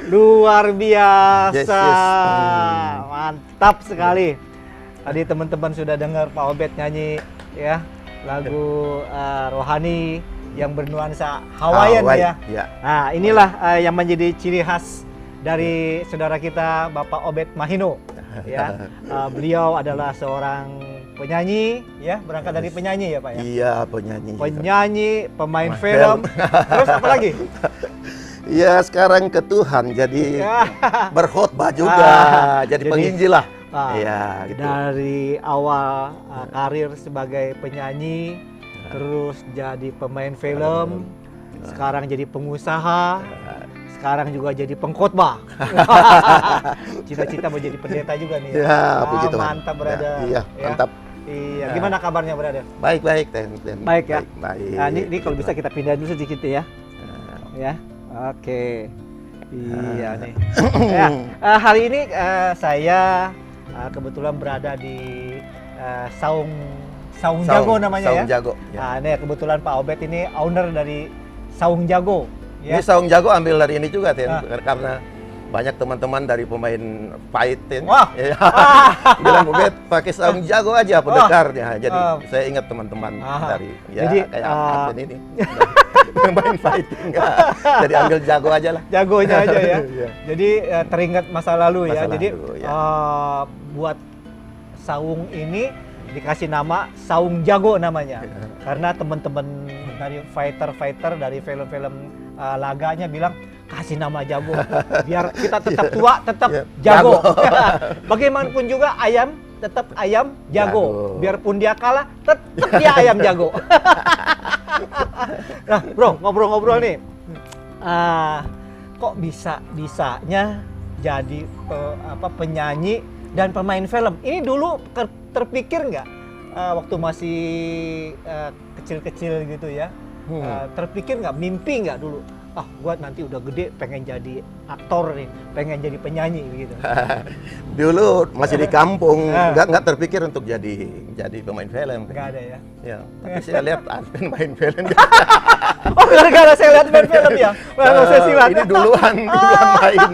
Luar biasa, Yes, yes. Mantap sekali. Tadi teman-teman sudah dengar Pak Obed nyanyi ya lagu rohani yang bernuansa Hawaiian ya. Nah inilah yang menjadi ciri khas dari saudara kita Bapak Obed Mahino. Ya, beliau adalah seorang penyanyi ya, berangkat dari penyanyi ya Pak ya. Iya, penyanyi. Penyanyi, pemain film, terus apa lagi? Iya, sekarang ke Tuhan, jadi berkhotbah juga, jadi penginjil lah. Iya, gitu. Dari awal karir sebagai penyanyi, terus jadi pemain film, sekarang jadi pengusaha, sekarang juga jadi pengkhotbah. Cita-cita mau jadi pendeta juga nih. Ya, begitu. Mantap, brother. Iya, mantap. Iya, gimana kabarnya, brother? Baik. Baik ya. Baik. Nah, ini kalau bisa kita pindah dulu sedikit ya. Ya. Oke, iya nih. Ya, hari ini saya kebetulan berada di Saung Jago namanya Saung ya. Jago. Ya. Nah, ini kebetulan Pak Obed ini owner dari Saung Jago. Ya. Ini Saung Jago ambil dari ini juga, karena banyak teman-teman dari pemain fight, Wah. Ya. Bilang Obed pakai Saung Jago aja pendekarnya. Jadi saya ingat teman-teman dari jadi, kayak Apen ini. Yang main fighting jadi ambil jago aja lah, jagonya aja ya. Jadi teringat masa lalu ya. Jadi buat saung ini dikasih nama Saung Jago namanya karena teman-teman dari fighter dari film-film laganya bilang kasih nama jago biar kita tetap tua tetap jago. Bagaimanapun juga ayam tetap ayam jago. Biarpun dia kalah tetap dia ayam jago. Nah, bro, ngobrol-ngobrol nih. Kok bisanya jadi penyanyi dan pemain film? Ini dulu terpikir nggak waktu masih kecil-kecil gitu ya? Terpikir nggak, mimpi nggak dulu? Gua nanti udah gede pengen jadi aktor nih, pengen jadi penyanyi gitu. Dulu masih di kampung, nggak terpikir untuk jadi pemain film. Nggak ada ya? Ya, tapi saya lihat Adven main film. Oh, gara-gara saya lihat main film ya? Nggak usah silat. Ini duluan main.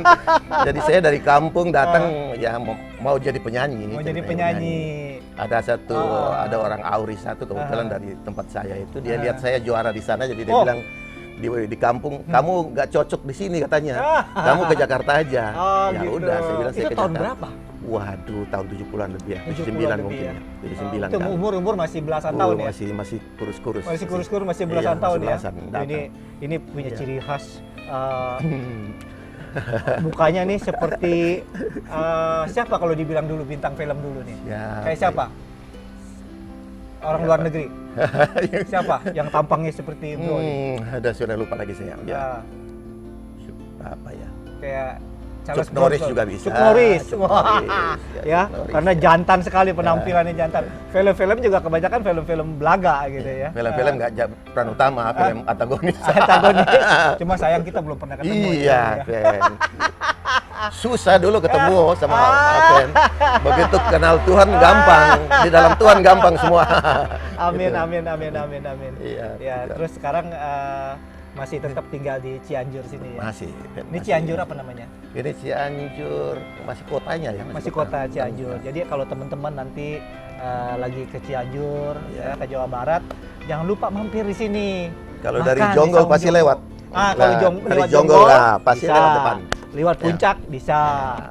Jadi saya dari kampung datang ya mau jadi penyanyi. Mau jadi penyanyi. Ada orang Auris satu kebetulan dari tempat saya itu, dia lihat saya juara di sana, jadi dia bilang di kampung kamu nggak cocok di sini katanya, kamu ke Jakarta aja. Ya gitu. udah, saya bilang saya itu ke tahun Jakarta. berapa? Waduh, tahun 70-an lebih ya, 70-an 79 mungkin ya. Jadi 9 itu kan. umur masih belasan tahun ya? Masih kurus-kurus. Masih kurus-kurus, masih belasan tahun ya. Ini punya ciri khas. Mukanya nih seperti siapa kalau dibilang dulu bintang film dulu nih? Kayak siapa? Orang luar negeri. Siapa yang tampangnya seperti bro? Sudah lupa lagi saya. Apa ya? Kayak Chuck Norris juga bisa. Chuck Norris. Wah. Ya, karena jantan sekali penampilannya, jantan. Film-film juga kebanyakan film-film belaga gitu ya. Film-film nggak peran utama, film antagonis. Cuma sayang kita belum pernah ketemu. Iya, Fen. Susah dulu ketemu sama Fen. Begitu kenal Tuhan gampang, di dalam Tuhan gampang semua. Amin, gitu. amin. Iya. Ya, terus sekarang masih tetap tinggal di Cianjur sini ya? Masih. Ini Cianjur apa namanya? Ini Cianjur, masih kotanya ya? Masih kota Cianjur. Jadi kalau teman-teman nanti lagi ke Cianjur, ya, ke Jawa Barat, jangan lupa mampir di sini. Kalau dari Jonggol pasti lewat. Kalau dari lewat Jonggol lah, pasti bisa. lewat depan. Lewat puncak bisa.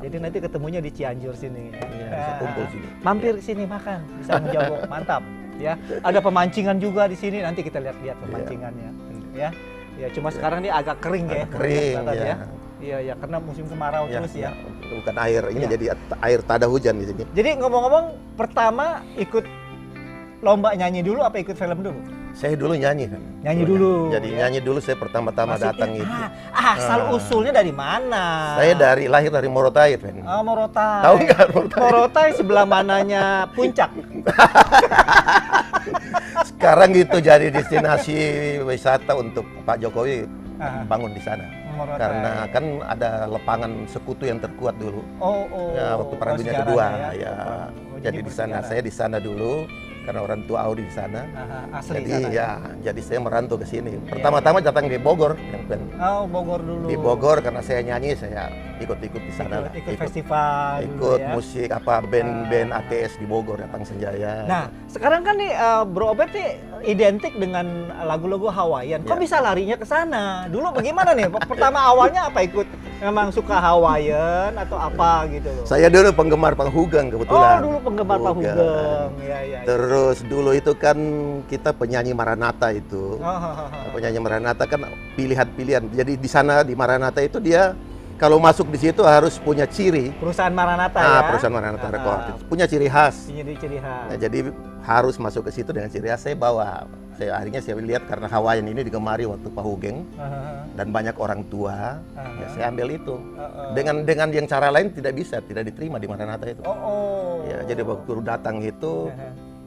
Jadi nanti ketemunya di Cianjur sini. Bisa kumpul sini. Mampir sini makan, bisa menjago, mantap. Ya, ada pemancingan juga di sini. Nanti kita lihat pemancingannya. Ya, cuma sekarang ini agak kering ya. Kering ya. Iya, karena musim kemarau terus ya. Bukan air, ini jadi air tak ada hujan di sini. Jadi ngomong-ngomong, pertama ikut lomba nyanyi dulu apa ikut film dulu? Saya dulu nyanyi kan. Nyanyi dulu. Jadi ya? nyanyi dulu saya pertama-tama datang itu. Asal usulnya dari mana? Saya lahir dari Morotai, Fen. Oh, Morotai. Tahu nggak Morotai? Morotai sebelah mananya Puncak. Sekarang gitu jadi destinasi wisata untuk Pak Jokowi bangun di sana. Morotai. Karena kan ada lapangan sekutu yang terkuat dulu. Ya, waktu Perang Dunia Kedua. Ya. Jadi di sana, saya di sana dulu. Karena orang tua Audi di sana. Asli jadi sana, ya, jadi saya merantau ke sini. Pertama-tama datang di Bogor, Oh, Bogor dulu. Di Bogor karena saya nyanyi, saya ikut-ikut di sana. Ikut festival. Ikut dulu, ya? musik band ATS di Bogor, datang Senjaya. Nah, sekarang kan nih Bro Obet nih identik dengan lagu-lagu Hawaiian. Kok bisa larinya ke sana? Dulu bagaimana nih? Pertama awalnya apa ikut memang suka Hawaiian atau apa gitu loh? Saya dulu penggemar Panghugeng kebetulan. Oh, dulu penggemar Panghugeng. Ya. Terus dulu itu kan kita penyanyi Maranatha itu. Penyanyi Maranatha kan pilihan-pilihan. Jadi di sana di Maranatha itu dia kalau masuk di situ harus punya ciri. Perusahaan Maranatha ya. Perusahaan Maranatha Record. Punya ciri khas. Ciri khas. Nah, jadi harus masuk ke situ dengan ciri khas. Saya bawa. Akhirnya saya lihat karena Hawaiian ini digemari waktu Panghugeng dan banyak orang tua. Ya saya ambil itu. Dengan yang cara lain tidak diterima di Maranatha itu. Ya, jadi waktu datang itu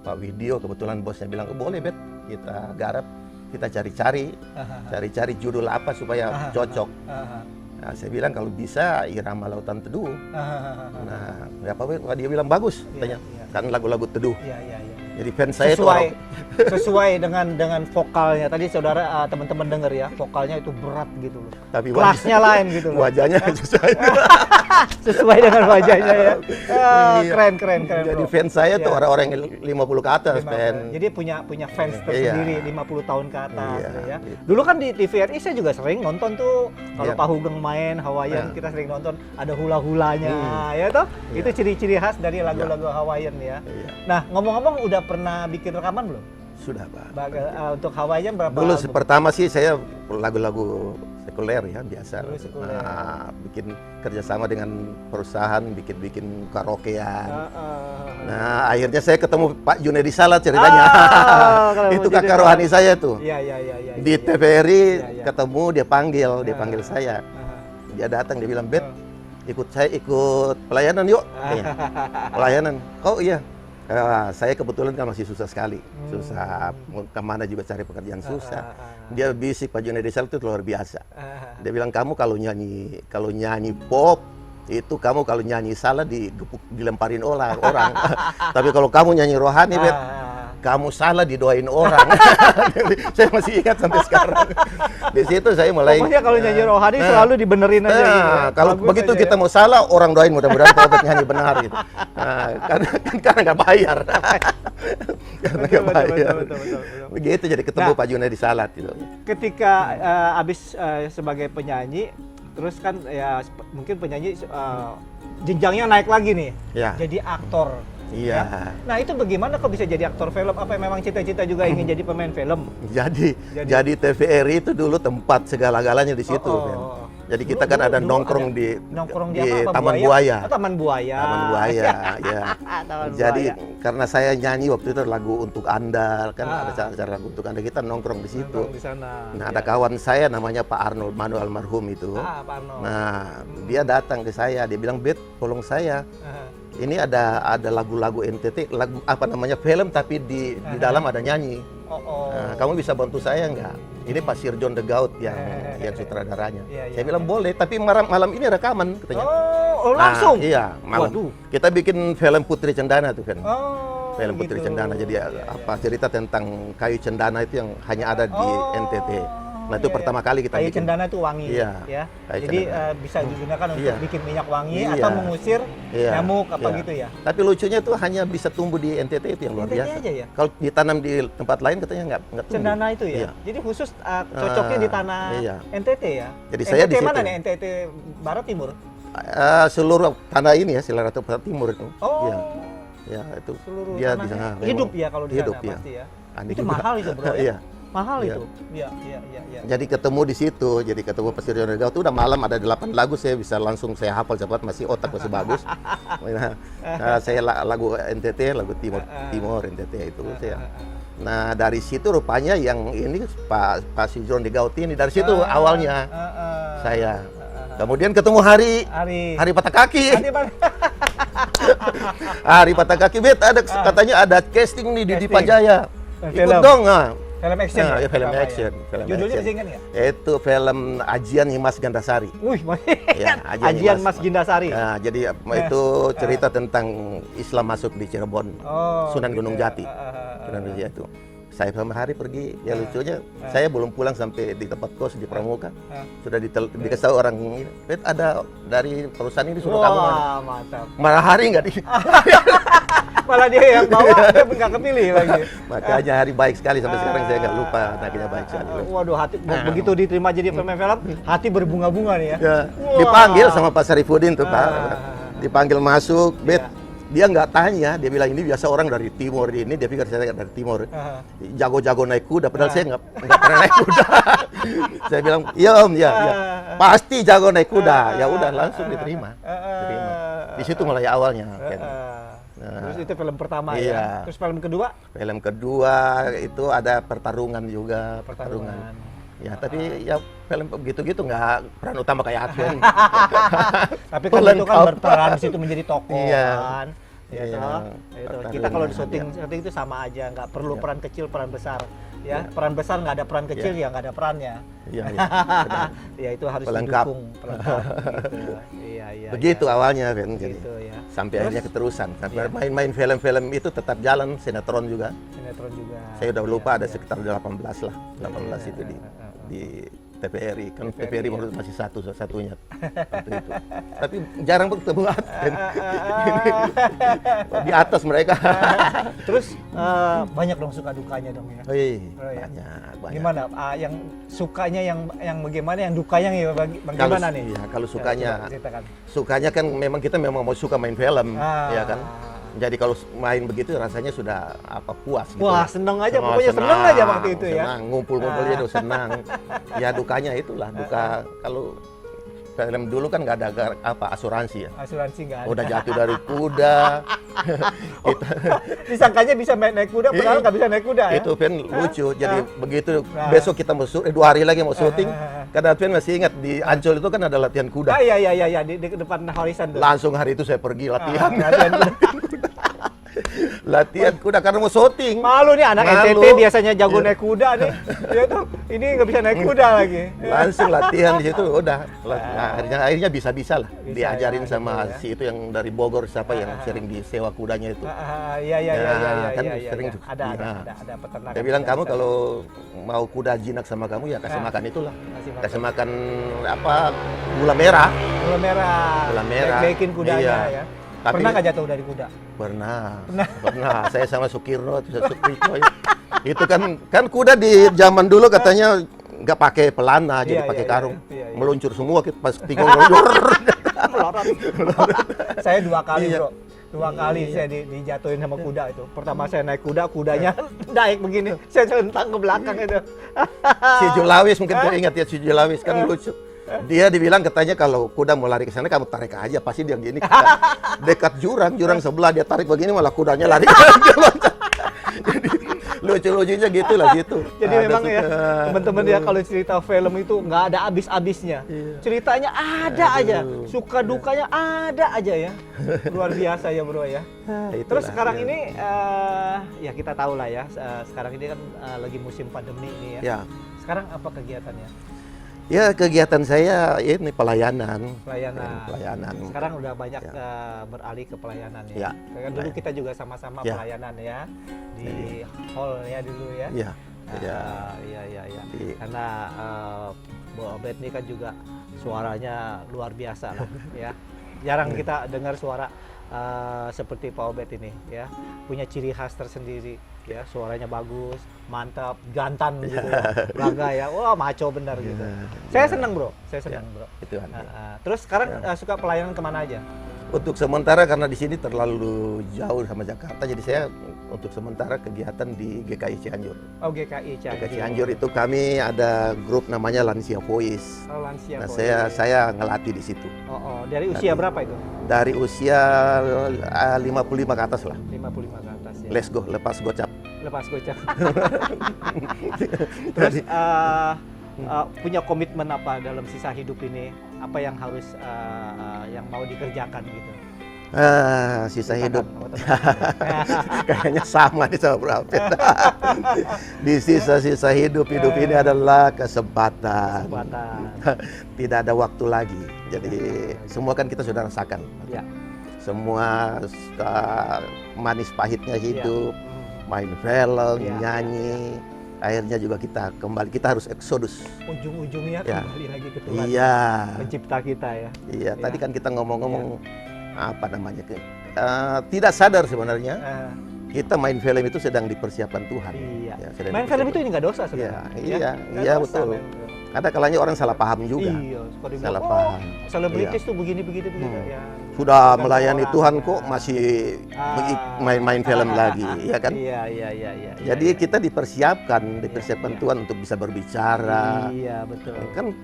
Pak Widyo kebetulan bosnya bilang, boleh Bet, kita garap, kita cari-cari judul apa supaya cocok. Nah, saya bilang kalau bisa Irama Lautan Teduh. Nah, nggak apa-apa, dia bilang bagus, katanya. Kan lagu-lagu teduh. Jadi fans saya sesuai dengan vokalnya. Tadi saudara teman-teman dengar ya, vokalnya itu berat gitu loh. Tapi kelasnya lain gitu loh. Wajahnya sesuai dengan wajahnya ya. Keren. Jadi fans saya tuh orang-orang yang 50 ke atas, Jadi punya fans tersendiri 50 tahun ke atas ya. Dulu kan di TVRI saya juga sering nonton tuh kalau Panghugeng main Hawaiian kita sering nonton ada hula-hulanya ya toh. Itu ciri-ciri khas dari lagu-lagu Hawaiian ya. Nah, ngomong-ngomong udah pernah bikin rekaman belum? Sudah, Pak. Untuk Hawaiian berapa? Dulu pertama sih saya lagu-lagu sekuler ya, biasa. Nah, bikin kerjasama dengan perusahaan, bikin karaokean. Nah, akhirnya saya ketemu Pak Junedi Salat ceritanya. Itu kakak rohani saya tuh. Di TVRI ketemu, dia panggil saya. Dia datang, dia bilang, Bet, ikut pelayanan yuk. Pelayanan. Oh iya. Saya kebetulan kan masih susah sekali, susah kemana juga cari pekerjaan susah. Dia bisik Pak Junedi Salat itu luar biasa. Dia bilang kamu kalau nyanyi pop itu kamu kalau nyanyi salah dilemparin orang. Tapi kalau kamu nyanyi rohani, Bet, kamu salah didoain orang. Saya masih ingat sampai sekarang. Di situ saya mulai. Pokoknya kalau nyanyi rohani selalu dibenerin aja. Gitu ya. Kalau begitu aja, kita mau salah, orang doain mudah-mudahan Pak nyanyi benar gitu. Karena nggak bayar. Betul. Begitu jadi ketemu Pak Junedi Salat itu. Ketika habis sebagai penyanyi, terus kan ya mungkin penyanyi jenjangnya naik lagi nih. Jadi aktor. Iya. Ya? Nah itu bagaimana kok bisa jadi aktor film? Apa memang cita-cita juga ingin jadi pemain film? Jadi TVRI itu dulu tempat segala-galanya di situ. Jadi kita kan ada nongkrong di Taman Buaya. Taman Buaya. Ya. Jadi karena saya nyanyi waktu itu lagu Untuk Anda, kan ada acara lagu Untuk Anda, kita nongkrong di situ. Di sana. Nah, ada kawan saya namanya Pak Arnold Manu almarhum itu. Pak Arnold. Nah, dia datang ke saya, dia bilang, Bet, tolong saya. Ini ada lagu-lagu NTT, lagu film tapi di dalam ada nyanyi. Nah, kamu bisa bantu saya nggak? Ini Pak Sirjon De Gaut yang sutradaranya. Saya bilang boleh, tapi malam ini rekaman katanya. Langsung? Nah, iya, malam. Waduh. Kita bikin film Putri Cendana tuh kan. Film gitu. Putri Cendana. Jadi cerita tentang kayu cendana itu yang hanya ada di NTT. Nah, itu pertama kali kita kayu bikin. cendana itu wangi ya. Jadi bisa digunakan untuk bikin minyak wangi atau mengusir nyamuk gitu ya. Tapi lucunya itu hanya bisa tumbuh di NTT, itu yang luar biasa. Aja ya? Kalau ditanam di tempat lain katanya nggak tumbuh. Cendana itu ya. Jadi khusus cocoknya di tanah NTT ya. Jadi saya di situ. NTT mana nih? NTT Barat Timur? Seluruh tanah ini ya, seluruh Barat Timur itu. Ya, itu seluruh dia tanah di sana. Hidup ya kalau di sana pasti ya. Itu mahal itu, Bro ya. Mahal itu. Iya. Jadi ketemu di situ, jadi ketemu Pak Sirjon De Gaut itu udah malam, ada 8 lagu, saya bisa langsung saya hafal cepat, otak masih bagus. Saya lagu NTT, lagu Timur NTT itu saya Nah dari situ rupanya yang ini Pak Sijron di Gauti ini dari situ awalnya saya. Kemudian ketemu Hari Patah Kaki. Hari Patah Kaki, Bet, ada katanya ada casting nih di Pajaya. Ikut dong. Film action. Nah, ya, film action. Film Judulnya action. masih ingat nggak? Itu film Ajian Mas Gandasari. Wih, Ya, Ajian Mas Gindasari. Nah, jadi itu cerita tentang Islam masuk di Cirebon, Sunan Gunung Jati. Sunan Gunung Jati itu. Saya sama Hari pergi, ya lucunya saya belum pulang sampai di tempat kos di Pramuka. Sudah dikasih tahu orang ini, Bet, ada dari perusahaan ini suruh kamu. Wah, mantap. Malah Hari nggak di. Malah dia yang bawa, dia nggak kepilih lagi. Makanya Hari baik sekali sampai sekarang saya nggak lupa anaknya baik sekali. Waduh, hati begitu diterima jadi film, hati berbunga-bunga nih ya. Ya, dipanggil sama Pak Sarifudin tuh Pak, dipanggil masuk, Bet. Dia nggak tanya, dia bilang ini biasa orang dari timur ini, dia pikir saya dari timur, jago-jago naik kuda, padahal saya nggak pernah naik kuda. Saya bilang, iya Om, ya, pasti jago naik kuda. Ya udah langsung diterima. Di situ mulai awalnya. Terus itu film pertama iya. ya. Terus film kedua? Film kedua itu ada pertarungan juga, pertarungan. Ya, tapi ya film begitu-gitu nggak peran utama kayak Adven. Tapi kan itu kan berperan di situ menjadi tokoh kan. Ya, iya, itu. Kita kalau di syuting itu sama aja, nggak perlu peran kecil, peran besar. Ya, peran besar nggak ada peran kecil, ya nggak ada perannya. Iya, ya itu harus pelengkap. didukung, pelengkap. Gitu. Iya. Begitu awalnya kan, gitu, ya. Sampai akhirnya keterusan. Main-main film-film itu tetap jalan, sinetron juga. Saya udah lupa ada sekitar 18 lah, 18 itu di TVRI, kan TVRI masih satu-satunya waktu itu. Tapi jarang bertemu Adven. Di atas mereka. Terus banyak dong suka dukanya dong ya. Banyak. Gimana? Yang sukanya yang bagaimana, yang dukanya bagaimana nih? Iya, kalau sukanya kan memang kita memang mau suka main film, ya kan. Jadi kalau main begitu rasanya sudah puas gitu. Wah, seneng aja, pokoknya seneng aja waktu itu ya. Senang, ngumpul-ngumpulnya itu senang. Ya dukanya itulah, duka kalau film dulu kan nggak ada asuransi ya. Asuransi nggak ada. Udah jatuh dari kuda. Disangkanya bisa naik kuda, padahal nggak bisa naik kuda ya. Itu Adven lucu, jadi begitu besok kita mau 2 hari lagi mau syuting, karena Adven masih ingat di Ancol itu kan ada latihan kuda. Iya, di depan horizon tuh. Langsung hari itu saya pergi latihan. Latihan kuda karena mau syuting. Malu nih anak NTT biasanya jago naik kuda nih. Dia tuh ini nggak bisa naik kuda lagi. Langsung latihan di situ udah. Nah, akhirnya bisa lah. Diajarin sama si itu yang dari Bogor siapa yang sering disewa kudanya itu. Iya. Kan sering ada peternakan. Dia bilang kamu kalau mau kuda jinak sama kamu ya kasih makan itulah. Kasih makan gula merah. Gula merah. Baikin kudanya ya. Pernah nggak jatuh dari kuda? Pernah. Saya sama Sukirno, itu kan kuda di zaman dulu katanya nggak pakai pelana, jadi pakai karung. Meluncur semua pas tinggal melorot. Saya 2 kali bro. 2 kali saya dijatuhin sama kuda itu. Pertama saya naik kuda, kudanya naik begini, saya celentang ke belakang itu. Si Julawis mungkin tuh ingat ya, si Julawis kan lucu. Dia dibilang katanya kalau kuda mau lari ke sana kamu tarik aja, pasti dia gini dekat jurang sebelah dia tarik begini malah kudanya lari. Jadi lucu-lucunya gitulah gitu. Jadi memang ya teman-teman ya kalau cerita film itu nggak ada habis-habisnya. Ceritanya ada aja, suka dukanya ada aja ya. Luar biasa ya bro ya. Terus sekarang ini ya kita tahu lah ya, sekarang ini kan lagi musim pandemi ini ya. Sekarang apa kegiatannya? Ya kegiatan saya ini pelayanan. Sekarang udah banyak beralih ke pelayanan ya. Kan dulu kita juga sama-sama pelayanan ya di hall ya dulu ya. Iya. Karena Bu Obed ini kan juga suaranya luar biasa lah ya. Jarang kita dengar suara seperti Pak Obed ini ya. Punya ciri khas tersendiri. Ya, suaranya bagus, mantap, jantan gitu ya, bangga ya, wah maco bener gitu. Saya senang bro, bro. Itu Terus sekarang suka pelayanan kemana aja? Untuk sementara karena di sini terlalu jauh sama Jakarta, jadi saya untuk sementara kegiatan di GKI Cianjur. Oh, GKI Cianjur. GKI Cianjur itu kami ada grup namanya Lansia Voice. Oh, Lansia Nah, Voice. saya ngelatih di situ. Dari usia berapa itu? Dari usia 55 ke atas lah. 55 ke atas ya. Let's go, lepas gocap. Lepas gocap. Terus punya komitmen apa dalam sisa hidup ini? Apa yang harus yang mau dikerjakan gitu? Sisa hidup kayaknya sama nih sama Bro Alvin. Di sisa-sisa hidup ini adalah kesempatan. Tidak ada waktu lagi. Jadi semua kan kita sudah rasakan. Ya. Semua manis pahitnya hidup, main film, nyanyi. Akhirnya juga kita harus eksodus. Ujung-ujungnya kembali lagi ke Tuhan. Iya. Pencipta kita ya. Iya, tadi kan kita ngomong-ngomong apa namanya? Tidak sadar sebenarnya. Kita main film itu sedang dipersiapkan Tuhan. Iya. Ya, main film itu nggak dosa sebenarnya. Iya, betul. Ada kalanya orang salah paham juga. Iya, salah paham. Selebritis tuh begini ya. Sudah melayani Tuhan kok masih main film lagi, ya kan? Iya. Jadi kita dipersiapkan Tuhan untuk bisa berbicara. Iya, betul. Kan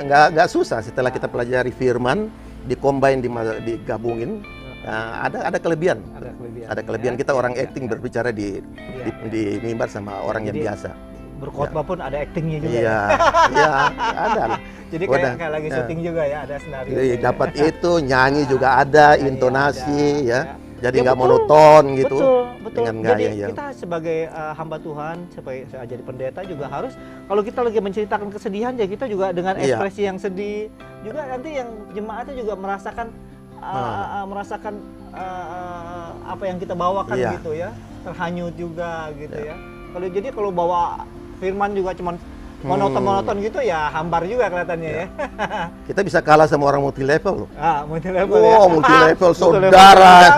nggak susah setelah kita pelajari firman, dicombine, digabungin. Ada kelebihan. Ada kelebihan kita orang acting berbicara di mimbar sama orang yang biasa. Berkhotbah pun ada actingnya juga. Iya, ada lah. Jadi kayak lagi syuting juga ya, ada senario. Dapat itu, nyanyi juga ada, intonasi ya. Jadi nggak monoton gitu. Betul. Dengan gaya jadi kita sebagai hamba Tuhan, sebagai jadi pendeta juga harus, kalau kita lagi menceritakan kesedihan ya kita juga dengan ekspresi yang sedih. Juga nanti yang jemaatnya juga merasakan apa yang kita bawakan gitu ya. Terhanyut juga gitu ya. Kalau bawa firman juga cuman monoton gitu ya hambar juga kelihatannya ya. Kita bisa kalah sama orang multi level loh. Multi level ya. Multi level saudara.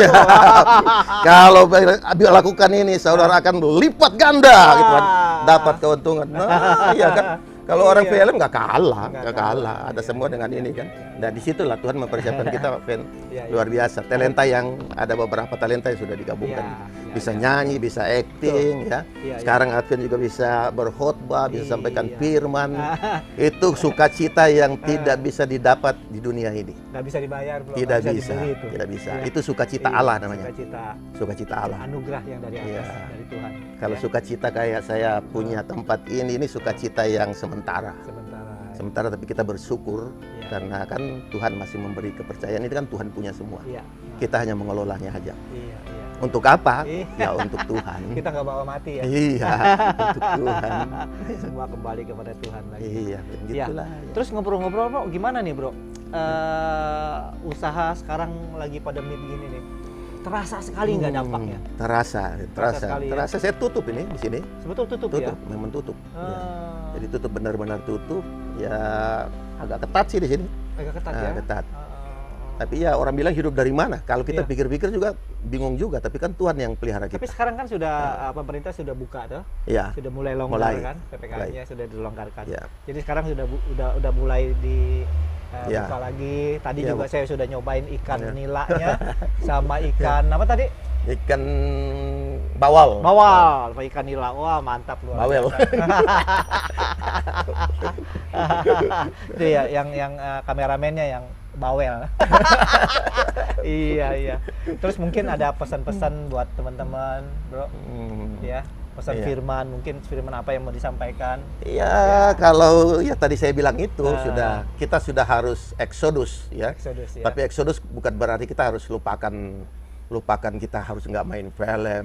Kalau lakukan ini saudara akan lipat ganda gitu kan. Dapat keuntungan. Iya kan. Kalau orang film nggak kalah. Ada semua dengan ini kan. Nah disitulah Tuhan mempersiapkan kita luar biasa. Talenta yang ada beberapa talenta yang sudah digabungkan. Bisa nyanyi, bisa acting ya. Sekarang Advent juga bisa berkhotbah, bisa sampaikan firman. Itu sukacita yang tidak bisa didapat di dunia ini. Nggak bisa dibayar, bro. Tidak bisa. Itu sukacita Allah namanya. Sukacita Allah. Anugerah yang dari atas, dari Tuhan. Kalau sukacita kayak saya punya tempat ini sukacita yang sementara, tapi kita bersyukur karena kan Tuhan masih memberi kepercayaan. Ini kan Tuhan punya semua. Kita hanya mengelolanya aja. Untuk apa? Ya untuk Tuhan. Kita nggak bawa mati ya. Iya, untuk Tuhan. Semua kembali kepada Tuhan lagi. Iya, begitulah. Terus ngobrol-ngobrol, bro, gimana nih, bro? Usaha sekarang lagi pandemi begini nih. Terasa sekali nggak dampaknya? Terasa. Saya tutup ini di sini. Sebetulnya tutup ya? Memang tutup. Ya. Jadi tutup, benar-benar tutup. Ya agak ketat sih di sini. Agak ketat ya? Ketat. Tapi ya orang bilang hidup dari mana? Kalau kita pikir-pikir juga bingung juga. Tapi kan Tuhan yang pelihara kita. Tapi sekarang kan sudah pemerintah sudah buka tuh. Iya. Sudah mulai longgar kan? PPKM-nya sudah dilonggarkan. Ya. Jadi sekarang sudah mulai buka lagi. Tadi juga saya sudah nyobain ikan nilanya sama ikan apa tadi? Ikan bawal. Sama ikan nila. Wah, mantap luar bawel. Itu ya yang kameramennya yang bawel. Iya. Terus mungkin ada pesan-pesan buat teman-teman, bro. Ya. Pesan firman, mungkin firman apa yang mau disampaikan? Kalau tadi saya bilang itu kita sudah harus eksodus ya. Tapi eksodus bukan berarti kita harus lupakan kita harus nggak main film,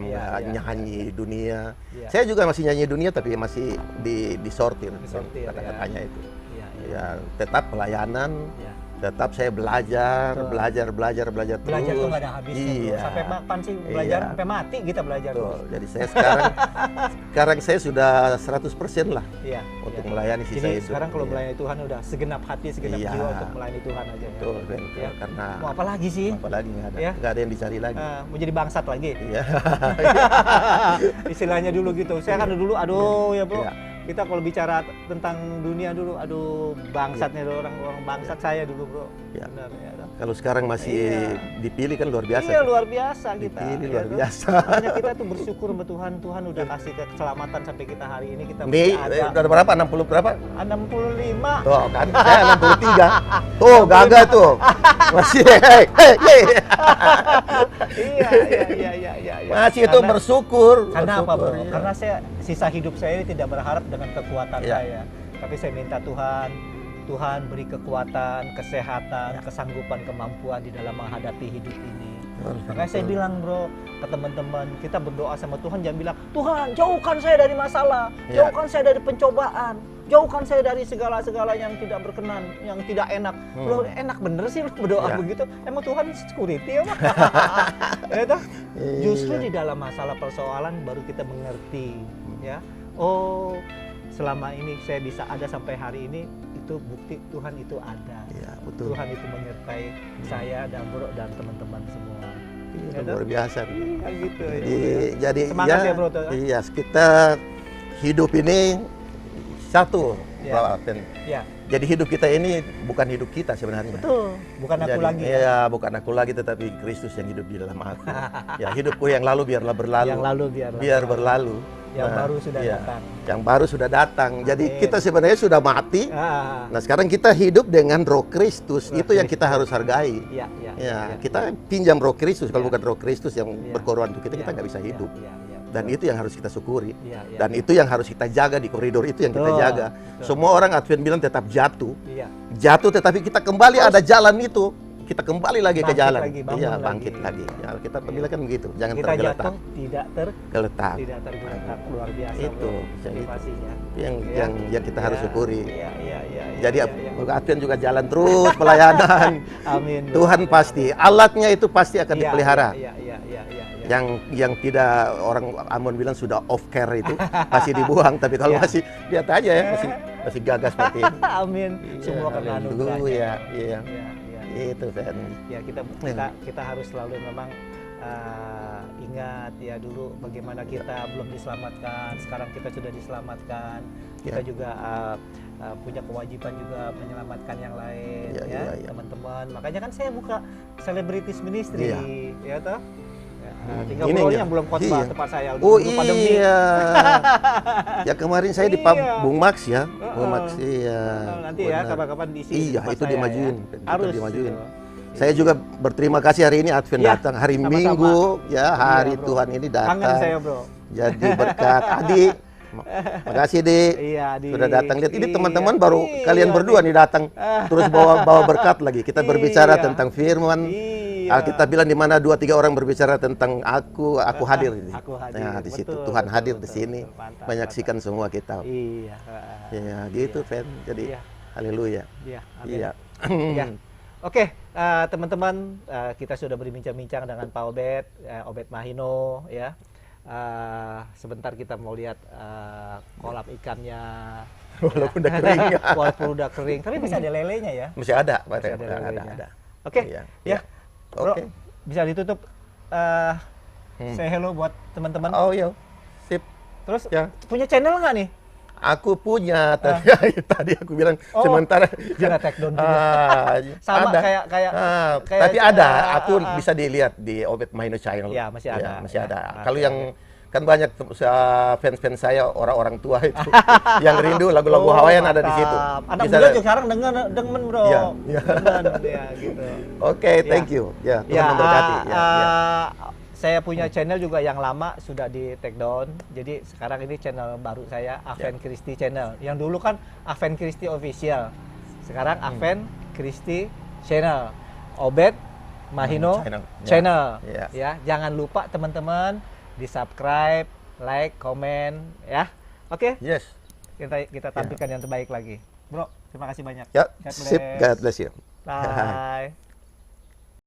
nyanyi dunia. Saya juga masih nyanyi dunia tapi masih disortir kata-katanya itu. Ya tetap pelayanan. Tetap saya belajar terus. Belajar tuh nggak ada habisnya. Sampai kapan sih belajar? Sampai mati kita belajar. Jadi saya sekarang saya sudah 100% lah untuk melayani sisa hidup. Sekarang kalau melayani Tuhan udah segenap hati, segenap jiwa untuk melayani Tuhan aja. Betul, karena mau apa lagi sih? Apa lagi nggak ada yang dicari lagi. Mau jadi bangsat lagi. Istilahnya dulu gitu. Saya kan dulu ya bro. Kita kalau bicara tentang dunia dulu, bangsatnya orang bangsat saya dulu bro. Benar ya. Kalau sekarang masih dipilih kan luar biasa. Iya, luar biasa kita. Dipilih luar biasa. Makanya kita tuh bersyukur sama Tuhan. Tuhan udah kasih keselamatan sampai kita hari ini kita masih ada. Udah berapa? 60 berapa? 65. Tuh kan, saya 63. Tuh, gagah tuh. Masih iya. Masih itu bersyukur. Karena apa, Bro? Karena saya sisa hidup saya ini tidak berharap dengan kekuatan saya. Tapi saya minta Tuhan beri kekuatan, kesehatan, kesanggupan, kemampuan di dalam menghadapi hidup ini. Makanya saya bilang, Bro, ke teman-teman, kita berdoa sama Tuhan, jangan bilang, Tuhan jauhkan saya dari masalah, jauhkan saya dari pencobaan, jauhkan saya dari segala-segala yang tidak berkenan, yang tidak enak. Bro, enak bener sih berdoa begitu. Emang Tuhan security ya, Pak? Justru di dalam masalah persoalan baru kita mengerti, ya. Oh, selama ini saya bisa ada sampai hari ini, itu bukti Tuhan itu ada. Ya, betul. Tuhan itu menyertai saya dan Bro dan teman-teman semua. Iya, luar biasa. Iya, gitu. Jadi semangat ya, Bro. Iya, kita hidup ini satu, Pak Alvin. Ya. Jadi hidup kita ini bukan hidup kita sebenarnya. Betul. Bukan aku lagi. Iya, bukan aku lagi, tetapi Kristus yang hidup di dalam aku. Ya, hidupku yang lalu biarlah berlalu. Yang lalu biar berlalu. Yang baru sudah datang. Yang baru sudah datang. Jadi kita sebenarnya sudah mati. Nah, sekarang kita hidup dengan Roh Kristus. Itu yang kita harus hargai. Ya, kita pinjam Roh Kristus. Kalau bukan Roh Kristus yang berkorban untuk kita nggak bisa hidup. Dan itu yang harus kita syukuri. Dan itu yang harus kita jaga di koridor itu yang kita jaga. Semua orang Advent bilang tetap jatuh. Jatuh, tetapi kita kembali ada jalan itu. Kita kembali lagi ke jalan. Iya, bangkit lagi. Ya, kita bilang kan begitu. Jangan kita tergeletak. Jatuh, tidak tergeletak. Tidak tergeletak. Luar biasa. Itu motivasinya. Yang kita harus syukuri. Iya. Jadi Advent juga jalan terus pelayanan. Amin. Tuhan pasti alatnya itu pasti akan dipelihara. Iya. Yang tidak orang Ambon bilang sudah off care itu pasti dibuang, tapi kalau masih lihat aja ya masih gagah seperti ini. Amin. Semua karena anugerahnya. Iya. Itu kan. Ya, kita harus selalu memang ingat ya dulu bagaimana kita belum diselamatkan, sekarang kita sudah diselamatkan. Kita juga punya kewajiban juga menyelamatkan yang lain, teman-teman. Makanya kan saya buka Celebrities Ministry, ya toh. Tinggal Bro yang belum khotbah tempat saya. Oh iya. Ya kemarin saya di Bung Max ya. Bung Max nanti ya kapan-kapan diisi. Iya, itu dimajuin. Harus dimajuin. Saya juga berterima kasih hari ini Advent datang, hari Minggu ya, hari Tuhan ini datang. Kangen saya, Bro. Jadi berkat Adi. Makasih, Dik. Iya, Dik. Sudah datang. Lihat ini teman-teman baru kalian berdua nih datang. Terus bawa berkat lagi. Kita berbicara tentang firman. Alkitab bilang di mana 2-3 orang berbicara tentang aku hadir ini. Nah, di situ Tuhan hadir di sini, menyaksikan semua kita. Iya. Ya, gitu, Fen. Jadi haleluya. Iya. Oke, teman-teman, kita sudah berbincang-bincang dengan Pak Obed Mahino ya. Sebentar kita mau lihat kolam ikannya. Walaupun udah kering. Walaupun udah kering, tapi masih ada lelenya ya. Masih ada, Pak. Ada. Oke. Ya. Bro, bisa ditutup. Say hello buat teman-teman. Oh iya. Sip. Terus punya channel nggak nih? Aku punya, tadi aku bilang sementara jangan take down juga. Sama ada. kayak tapi ada, aku bisa dilihat di Obed Mahino channel. Ya, masih ada. Masih ada. Kalau yang kan banyak fans-fans saya orang-orang tua itu yang rindu lagu-lagu Hawaiian ada di situ. Anak muda juga sekarang demen, Bro. Iya. Gitu. Oke, thank you. Ya, Tuhan memberkati. Saya punya channel juga yang lama sudah di take down. Jadi sekarang ini channel baru saya, Aven Christy Channel. Yang dulu kan Aven Christy Official. Sekarang Aven Christy Channel. Obed Mahino Channel. Ya, jangan lupa teman-teman di-subscribe, like, komen ya. Oke? Yes. Kita tampilkan yang terbaik lagi. Bro, terima kasih banyak. Ya, sip. God bless you. Bye.